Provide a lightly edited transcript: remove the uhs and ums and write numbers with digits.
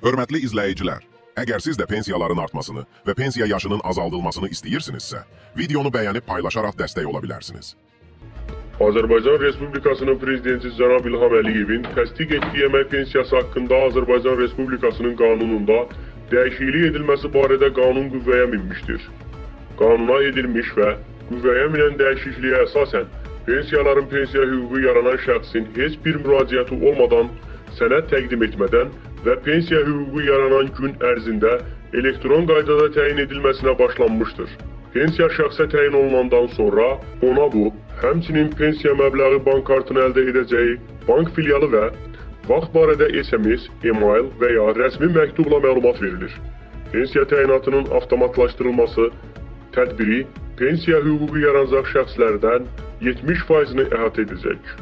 Hörmətli izləyicilər, əgər siz də pensiyaların artmasını və pensiya yaşının azaldılmasını istəyirsinizsə, videonu bəyənib paylaşaraq dəstək ola bilərsiniz. Azərbaycan Respublikasının Prezidenti Cənab İlham Əliyevin təsdiq etdiyi əmək pensiyası haqqında Azərbaycan Respublikasının qanununda dəyişiklik edilməsi barədə qanun qüvvəyə minmişdir. Qanuna edilmiş və qüvvəyə minən dəyişikliyə əsasən pensiyaların pensiya hüququ yaranan şəxsin heç bir müraciəti olmadan sənəd təqdim etmədən və pensiya hüququ yaranan gün ərzində elektron qaydada təyin edilməsinə başlanmışdır. Pensiya şəxsə təyin olunandan sonra ona bu, həmçinin pensiya məbləği bank kartını əldə edəcəyi bank filialı və vaxt barədə SMS, e-mail və ya rəsmi məktubla məlumat verilir. Pensiya təyinatının avtomatlaşdırılması tədbiri pensiya hüququ yaranacaq şəxslərdən 70%-ni əhatə edəcək.